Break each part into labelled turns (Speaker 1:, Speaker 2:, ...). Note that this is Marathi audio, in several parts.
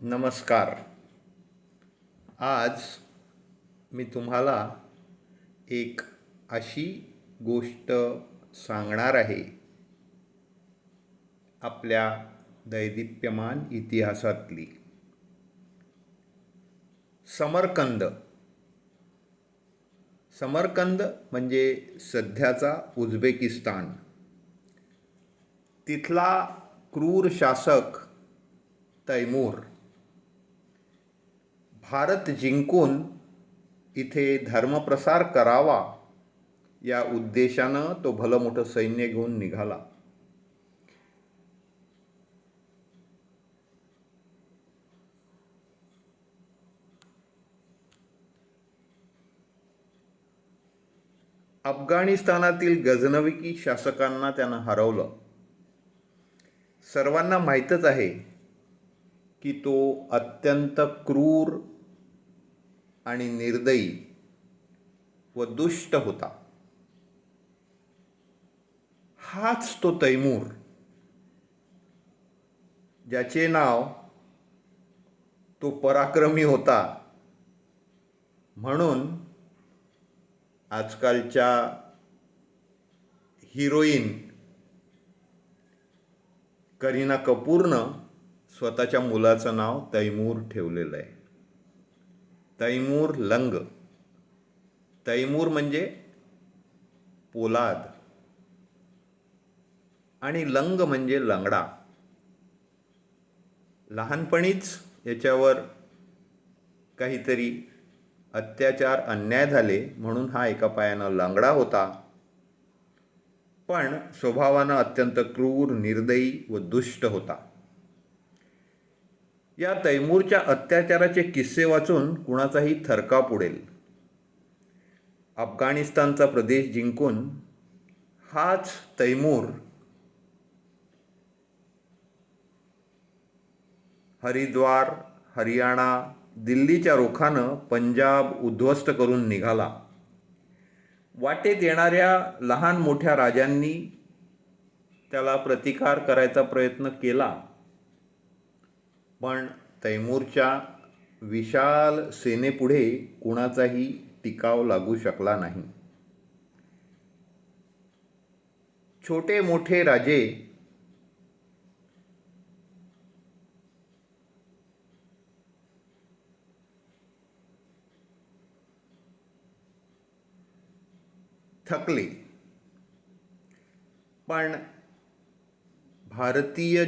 Speaker 1: नमस्कार. आज मी तुम्हाला एक अशी गोष्ट सांगणार आहे आपल्या दैदिप्यमान इतिहासातली. समरकंद. समरकंद म्हणजे सध्याचा उझबेकिस्तान. तिथला क्रूर शासक तैमूर भारत जिंकून इथे धर्मप्रसार करावा या उद्देशानं तो भलं मोठं सैन्य घेऊन निघाला. अफगाणिस्तानातील गझनवी शासकांना त्यानं हरवलं. सर्वांना माहीतच आहे की तो अत्यंत क्रूर आणि निर्दयी व दुष्ट होता. हाच तो तैमूर ज्याचे नाव तो पराक्रमी होता म्हणून आजकालच्या हिरोईन करीना कपूरनं स्वतःच्या मुलाचं नाव तैमूर ठेवलेलं आहे. तैमूर लंग. तैमूर म्हणजे पोलाद आणि लंग म्हणजे लंगडा. लहानपणीच याच्यावर काहीतरी अत्याचार अन्याय झाले म्हणून हा एका पायानं लंगडा होता, पण स्वभावानं अत्यंत क्रूर, निर्दयी व दुष्ट होता. या तैमूरच्या अत्याचाराचे किस्से वाचून कुणाचाही थरकाप उडेल. अफगाणिस्तानचा प्रदेश जिंकून हाच तैमूर हरिद्वार, हरियाणा, दिल्लीच्या रोखानं पंजाब उद्ध्वस्त करून निघाला. वाटेत येणाऱ्या लहान मोठ्या राजांनी त्याला प्रतिकार करायचा प्रयत्न केला, पण तैमूरच्या विशाल सेनेपुढे कुणाचाही टिकाव लागू शकला नाही. छोटे मोठे राजे थकले, पण भारतीय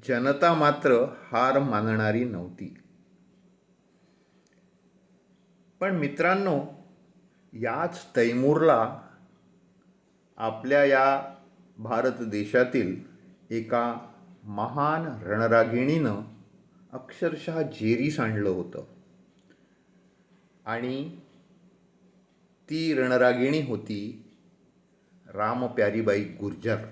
Speaker 1: जनता मात्र हार मानणारी नव्हती. पण मित्रांनो, याच तैमूरला आपल्या या भारत देशातील एका महान रणरागिणीनं अक्षरशः जेरीस आणलं होतं. आणि ती रणरागिणी होती राम प्यारीबाई गुर्जर.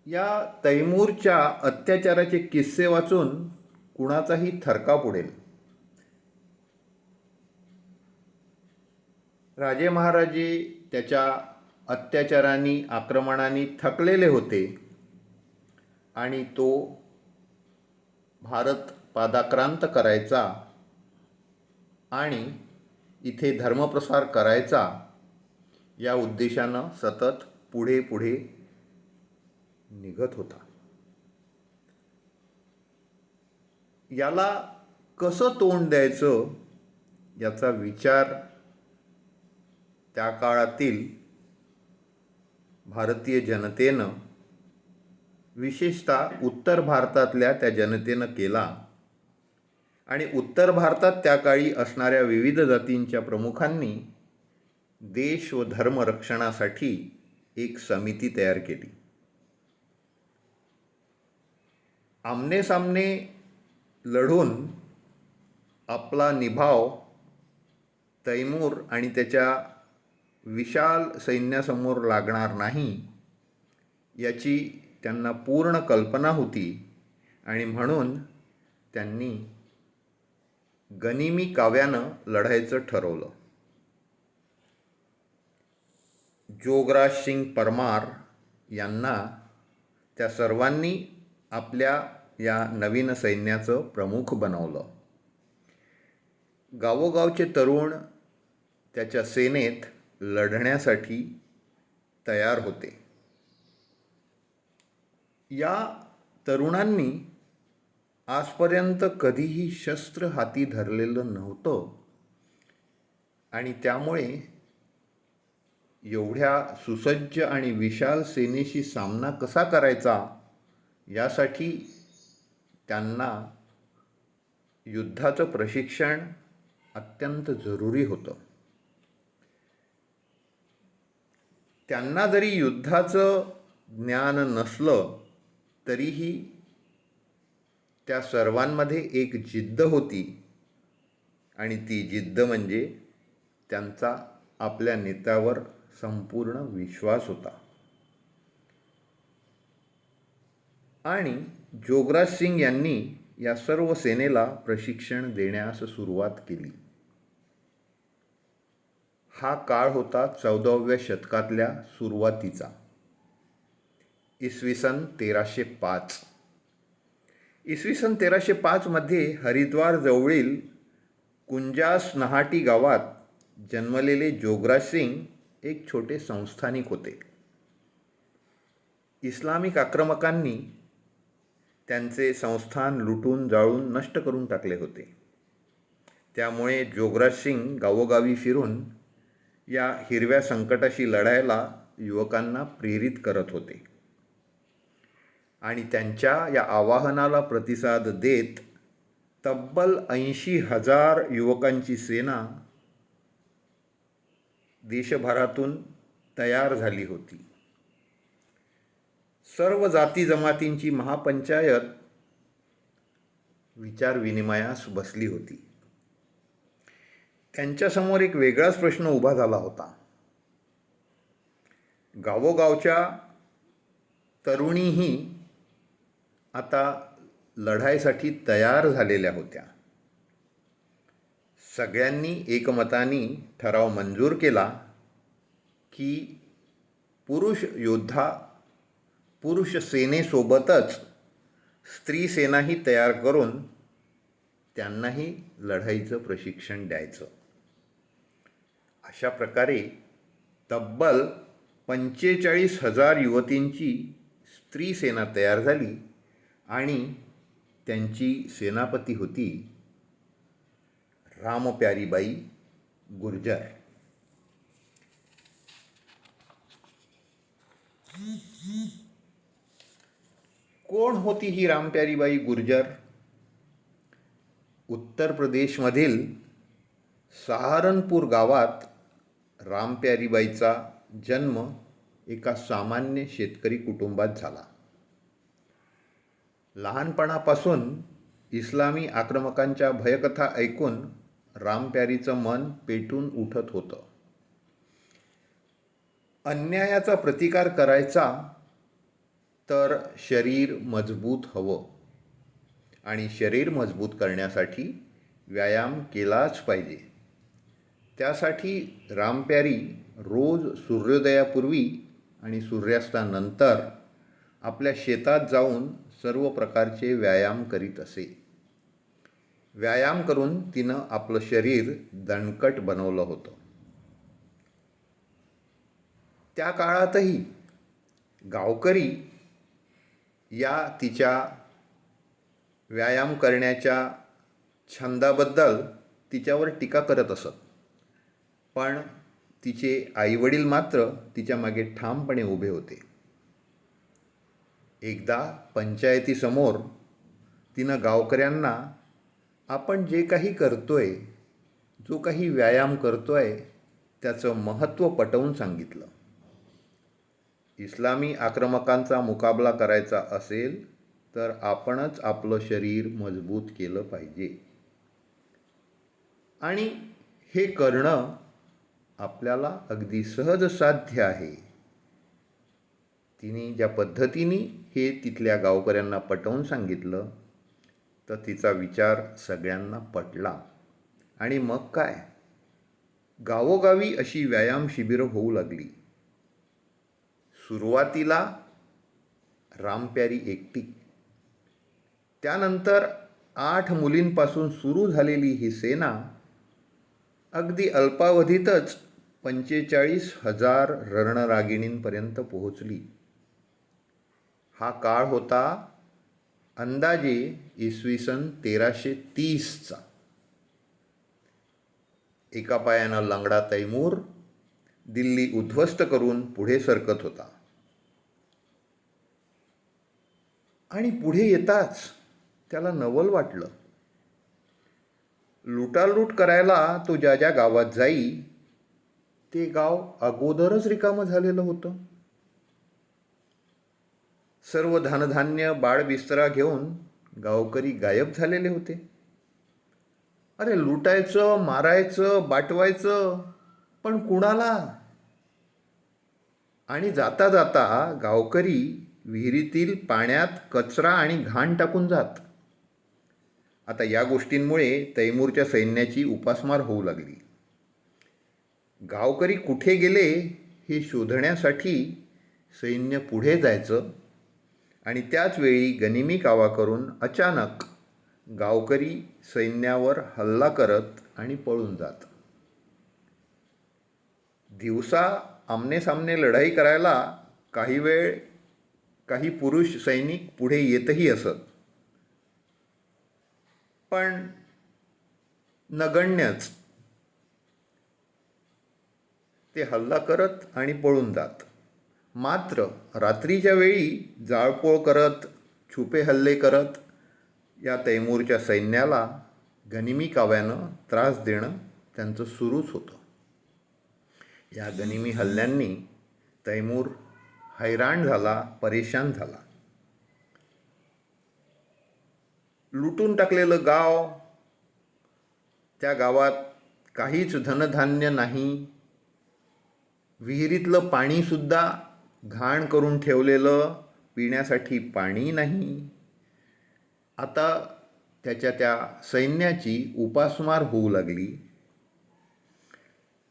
Speaker 1: या तैमूरच्या अत्याचाराचे किस्से वाचून कुणाचाही थरकाप उडेल. राजे महाराजे त्याच्या अत्याचारांनी, आक्रमणांनी थकलेले होते आणि तो भारत पादाक्रांत करायचा आणि इथे धर्मप्रसार करायचा या उद्देशानं सतत पुढे पुढे निघत होता. याला कसं तोंड द्यायचं याचा विचार त्या काळातील भारतीय जनतेनं, विशेषतः उत्तर भारतातल्या त्या जनतेनं केला. आणि उत्तर भारतात त्या काळी असणाऱ्या विविध जातींच्या प्रमुखांनी देश व धर्म रक्षणासाठी एक समिती तयार केली. आमनेसामने लढून आपला निभाव तैमूर आणि त्याच्या विशाल सैन्यासमोर लागणार नाही याची त्यांना पूर्ण कल्पना होती आणि म्हणून त्यांनी गनिमी काव्यानं लढायचं ठरवलं. जोगराज सिंग परमार यांना त्या सर्वांनी आपल्या या नवीन सैन्याचं प्रमुख बनवलं. गावोगावचे तरुण त्याच्या सेनेत लढण्यासाठी तयार होते. या तरुणांनी आजपर्यंत कधीही शस्त्र हाती धरलेलं नव्हतं आणि त्यामुळे एवढ्या सुसज्ज आणि विशाल सेनेशी सामना कसा करायचा यासाठी त्यांना युद्धाचं प्रशिक्षण अत्यंत जरुरी होतं. त्यांना जरी युद्धाचं ज्ञान नसलं तरीही त्या सर्वांमध्ये एक जिद्द होती आणि ती जिद्द म्हणजे त्यांचा आपल्या नेत्यावर संपूर्ण विश्वास होता. आणि जोगराज सिंग यांनी या सर्व सेनेला प्रशिक्षण देण्यास सुरुवात केली. हा काळ होता 14व्या शतकातल्या सुरुवातीचा, इसवी सन 1305. इसवी सन 1305 मध्ये हरिद्वार जवळील कुंजास नहाटी गावात जन्मलेले जोगराज सिंग एक छोटे संस्थानिक होते. इस्लामिक आक्रमकांनी त्यांचे संस्थान लुटून जाळून नष्ट करून टाकले होते. त्यामुळे जोगराज सिंग गावोगावी फिरून या हिरव्या संकटाशी लढायला युवकांना प्रेरित करत होते आणि त्यांच्या या आवाहनाला प्रतिसाद देत तब्बल 80,000 युवकांची सेना देशभरातून तयार झाली होती. सर्व जाती जमातींची महापंचायत विचारविनिमयास बसली होती. त्यांच्यासमोर एक वेगळाच प्रश्न उभा झाला होता. गावोगावच्या तरुणीही आता लढाईसाठी तयार झालेल्या होत्या. सगळ्यांनी एकमताने ठराव मंजूर केला की पुरुष सेनेसोबतच स्त्री सेनाही तयार करून त्यांनाही लढाईचं प्रशिक्षण द्यायचं. अशा प्रकारे तब्बल 45,000 युवतींची स्त्री सेना तयार झाली आणि त्यांची सेनापती होती रामप्यारीबाई गुर्जर. कोण होती ही रामप्यारीबाई गुर्जर? उत्तर प्रदेशमधील सहारनपूर गावात रामप्यारीबाईचा जन्म एका सामान्य शेतकरी कुटुंबात झाला. लहानपणापासून इस्लामी आक्रमकांच्या भयकथा ऐकून रामप्यारीचं मन पेटून उठत होतं. अन्यायाचा प्रतिकार करायचा तर शरीर मजबूत हवं आणि शरीर मजबूत करण्यासाठी व्यायाम केलाच पाहिजे. त्यासाठी रामप्यारी रोज सूर्योदयापूर्वी आणि सूर्यास्तानंतर आपल्या शेतात जाऊन सर्व प्रकारचे व्यायाम करीत असे. व्यायाम करून तिनं आपलं शरीर दणकट बनवलं होतं. त्या काळातही गावकरी या तिच्या व्यायाम करण्याच्या छंदाबद्दल तिच्यावर टीका करत असत, पण तिचे आईवडील मात्र तिच्या मागे ठामपणे उभे होते. एकदा पंचायतीसमोर तिनं गावकऱ्यांना आपण जे काही करतोय, जो काही व्यायाम करतोय त्याचं महत्त्व पटवून सांगितलं. इस्लामी आक्रमकांचा मुकाबला करायचा असेल तर आपणच आपलं शरीर मजबूत केलं पाहिजे आणि हे करणं आपल्याला अगदी सहज साध्य आहे. तिने ज्या पद्धतीने हे तिथल्या गावकऱ्यांना पटवून सांगितलं तर तिचा विचार सगळ्यांना पटला आणि मग काय, गावोगावी अशी व्यायाम शिबिरं होऊ लागली. सुरुवातीला रामप्यारी एकटी त्यानंतर 8 मुलींपासून सुरू झालेली ही सेना अगदी अल्पावधीतच 45,000 रणरागिणींपर्यंत पोहोचली. हा काळ होता अंदाजे इसवी सन 1330चा. एका पायानं लंगडा तैमूर दिल्ली उद्ध्वस्त करून पुढे सरकत होता. आणि पुढे येताच त्याला नवल वाटलं. लुटालूट करायला तो ज्या ज्या गावात जाई ते गाव अगोदरच रिकामं झालेलं होतं. सर्व धनधान्य बाळबिस्तरा घेऊन गावकरी गायब झालेले होते. अरे लुटायचं, मारायचं, बाटवायचं, पण कुणाला? आणि जाता जाता गावकरी विहिरीतील पाण्यात कचरा आणि घाण टाकून जात. आता या गोष्टींमुळे तैमूरच्या सैन्याची उपासमार होऊ लागली. गावकरी कुठे गेले हे शोधण्यासाठी सैन्य पुढे जायचं आणि त्याच वेळी गनिमी कावा करून अचानक गावकरी सैन्यावर हल्ला करत आणि पळून जात. दिवसा आमनेसामने लढाई करायला काही वेळ काही पुरुष सैनिक पुढे येतही असत, पण नगण्यच. ते हल्ला करत आणि पळून जात. मात्र रात्रीच्या वेळी जाळपोळ करत, छुपे हल्ले करत या तैमूरच्या सैन्याला गनिमी काव्यानं त्रास देणं त्यांचं सुरूच होतं. या गनिमी हल्ल्यांनी तैमूर हैराण झाला, परेशान झाला. लुटून टाकलेलं गाव, त्या गावात काहीच धनधान्य नाही, विहिरीतलं पाणीसुद्धा घाण करून ठेवलेलं, पिण्यासाठी पाणी नाही. आता त्याच्या त्या सैन्याची उपासमार होऊ लागली.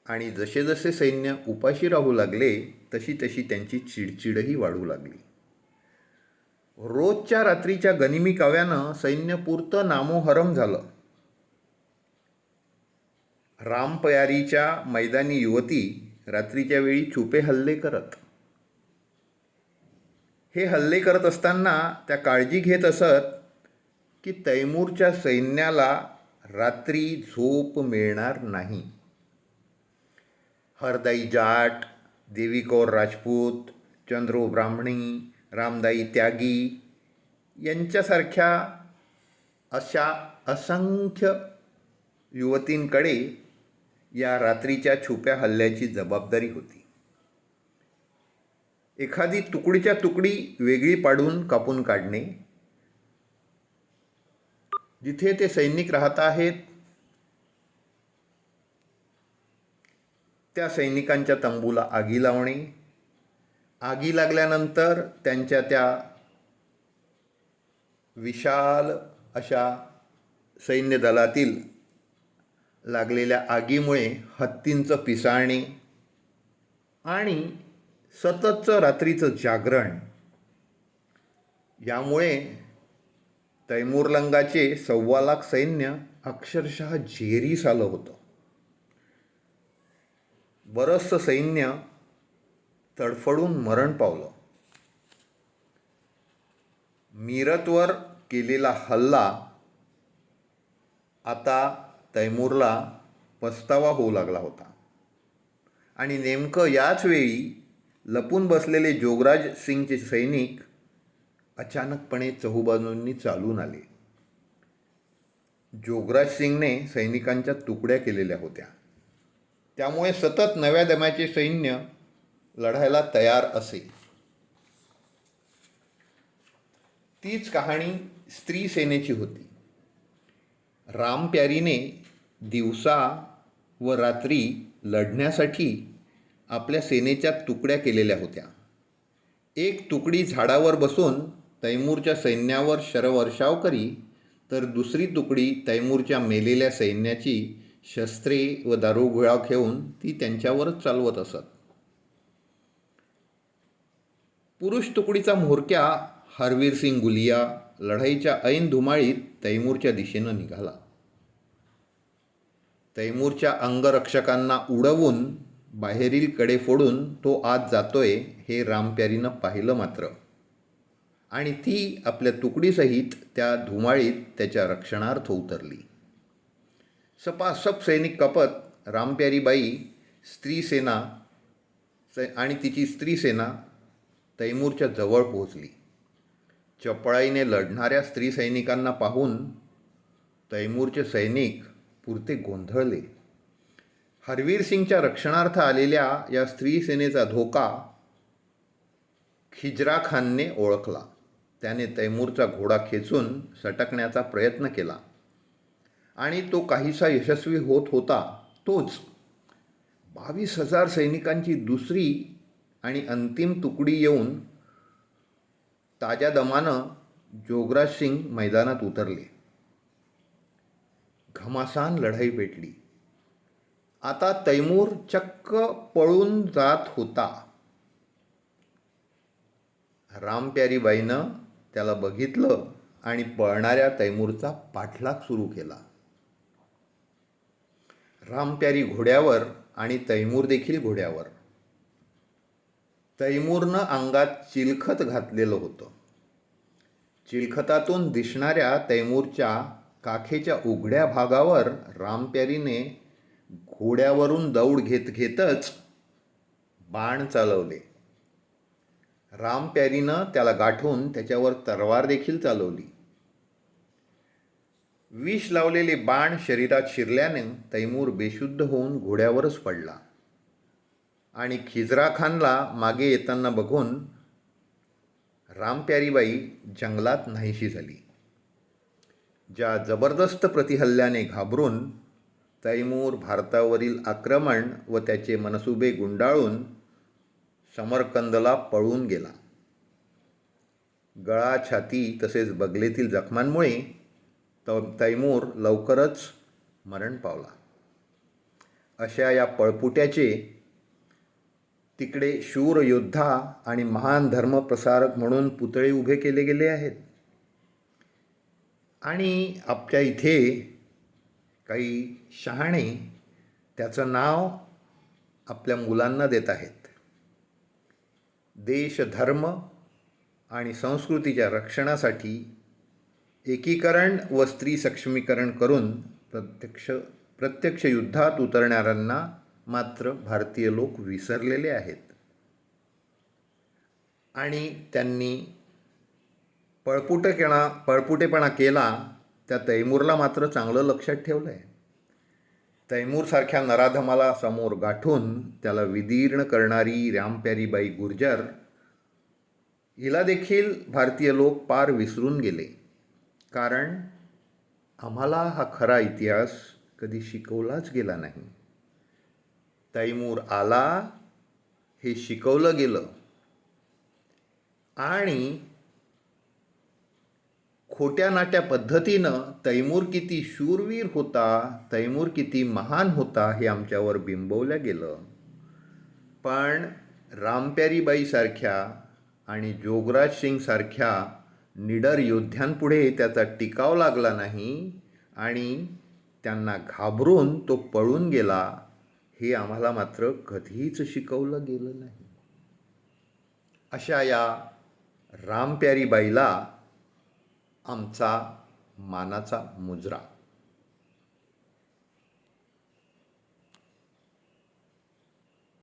Speaker 1: आणि जसे जसे सैन्य उपाशी राहू लागले तशी तशी त्यांची चिडचिडही वाढू लागली. रोजच्या रात्रीच्या गनिमी काव्यानं सैन्य पुरतं नामोहरम झालं. रामपयारीच्या मैदानी युवती रात्रीच्या वेळी छुपे हल्ले करत. हे हल्ले करत असताना त्या काळजी घेत असत की तैमूरच्या सैन्याला रात्री झोप मिळणार नाही. हरदाई जाट, देवी कौर राजपूत, चंद्रो ब्राह्मणी, रामदाई त्यागी यांच्यासारख्या अशा असंख्य युवतींकडे या रात्रीच्या छुप्या हल्ल्याची जबाबदारी होती. एखादी तुकडीच्या तुकडी वेगळी पाडून कापून काढणे, जिथे ते सैनिक राहत आहेत त्या सैनिकांच्या तंबूला आगी लावणे, आगी लागल्यानंतर त्यांच्या त्या विशाल अशा सैन्य दलातील लागलेल्या आगीमुळे हत्तींचं पिसाळणे आणि सततचं रात्रीचं जागरण, यामुळे तैमूरलंगाचे 1.25 लाख सैन्य अक्षरशः जेरीस आलं होतं. बरंचसं सैन्य तडफडून मरण पावलं. मीरतवर केलेला हल्ला आता तैमूरला पस्तावा होऊ लागला होता. आणि नेमकं याच वेळी लपून बसलेले जोगराज सिंगचे सैनिक अचानकपणे चहूबाजूंनी चालून आले. जोगराज सिंगने सैनिकांच्या तुकड्या केलेल्या होत्या, त्यामुळे सतत नव्या दम्याचे सैन्य लढायला तयार असे. तीच कहाणी स्त्री सेनेची होती. रामप्यारीने दिवसा व रात्री लढण्यासाठी आपल्या सेनेच्या तुकड्या केलेल्या होत्या. एक तुकडी झाडावर बसून तैमूरच्या सैन्यावर शरवर्षाव करी, तर दुसरी तुकडी तैमूरच्या मेलेल्या सैन्याची शस्त्रे व दारुगोळा घेऊन ती त्यांच्यावरच चालवत असत. पुरुष तुकडीचा म्होरक्या हरवीर सिंग गुलिया, लढाईच्या ऐन धुमाळीत तैमूरच्या दिशेनं निघाला. तैमूरच्या अंगरक्षकांना उडवून बाहेरील कडे फोडून तो आत जातोय हे रामप्यारीनं पाहिलं मात्र, आणि ती आपल्या तुकडीसहित त्या धुमाळीत त्याच्या रक्षणार्थ उतरली. सपासप सैनिक कापत रामप्यारीबाई आणि तिची स्त्री सेना तैमूरच्या जवळ पोहोचली. चपळाईने लढणाऱ्या स्त्री सैनिकांना पाहून तैमूरचे सैनिक पुरते गोंधळले. हरवीर सिंगच्या रक्षणार्थ आलेल्या या स्त्री सेनेचा धोका खिजरा खानने ओळखला. त्याने तैमूरचा घोडा खेचून सटकण्याचा प्रयत्न केला आणि तो काहीसा यशस्वी होत होता. तोच 22,000 सैनिकांची दुसरी आणि अंतिम तुकडी येऊन ताज्या दमानं जोगराज सिंग मैदानात उतरले. घमासान लढाई पेटली. आता तैमूर चक्क पळून जात होता. रामप्यारीबाईनं त्याला बघितलं आणि पळणाऱ्या तैमूरचा पाठलाग सुरू केला. रामप्यारी घोड्यावर आणि तैमूर देखील घोड्यावर. तैमूरनं अंगात चिलखत घातलेलं होतं. चिलखतातून दिसणाऱ्या तैमूरच्या काखेच्या उघड्या भागावर रामप्यारीने घोड्यावरून दौड घेतच बाण चालवले. रामप्यारीनं त्याला गाठून त्याच्यावर तलवार देखील चालवली. विष लावलेले बाण शरीरात शिरल्याने तैमूर बेशुद्ध होऊन घोड्यावरच पडला आणि खिजरा खानला मागे येताना बघून रामप्यारीबाई जंगलात नाहीशी झाली. ज्या जबरदस्त प्रतिहल्ल्याने घाबरून तैमूर भारतावरील आक्रमण व त्याचे मनसुबे गुंडाळून समरकंदला पळून गेला. गळा, छाती तसेच बगलेतील जखमांमुळे तैमूर लवकरच मरण पावला. अशा या पळपुट्याचे तिकडे शूर योद्धा आणि महान धर्मप्रसारक म्हणून पुतळे उभे केले गेले आहेत. आणि आपल्या इथे काही शहाणे त्याचं नाव आपल्या मुलांना देत आहेत. देश, धर्म आणि संस्कृतीच्या रक्षणासाठी एकीकरण व स्त्री सक्षमीकरण करून प्रत्यक्ष युद्धात उतरणाऱ्यांना मात्र भारतीय लोक विसरलेले आहेत. आणि त्यांनी पळपुटेपणा केला त्या तैमूरला मात्र चांगलं लक्षात ठेवलं आहे. तैमूरसारख्या नराधमाला समोर गाठून त्याला विदीर्ण करणारी रामप्यारीबाई गुर्जर हिला देखील भारतीय लोक पार विसरून गेले. कारण आम्हाला हा खरा इतिहास कधी शिकवलाच गेला नाही. तैमूर आला हे शिकवलं गेलं आणि खोट्या नाट्या पद्धतीनं तैमूर किती शूरवीर होता, तैमूर किती महान होता हे आमच्यावर बिंबवलं गेलं. पण रामप्यारीबाईसारख्या आणि जोगराज सिंगसारख्या निडर योद्ध्यांपुढे त्याचा टिकाव लागला नाही आणि त्यांना घाबरून तो पळून गेला हे आम्हाला मात्र कधीच शिकवलं गेलं नाही. अशा या रामप्यारीबाईला आमचा मानाचा मुजरा.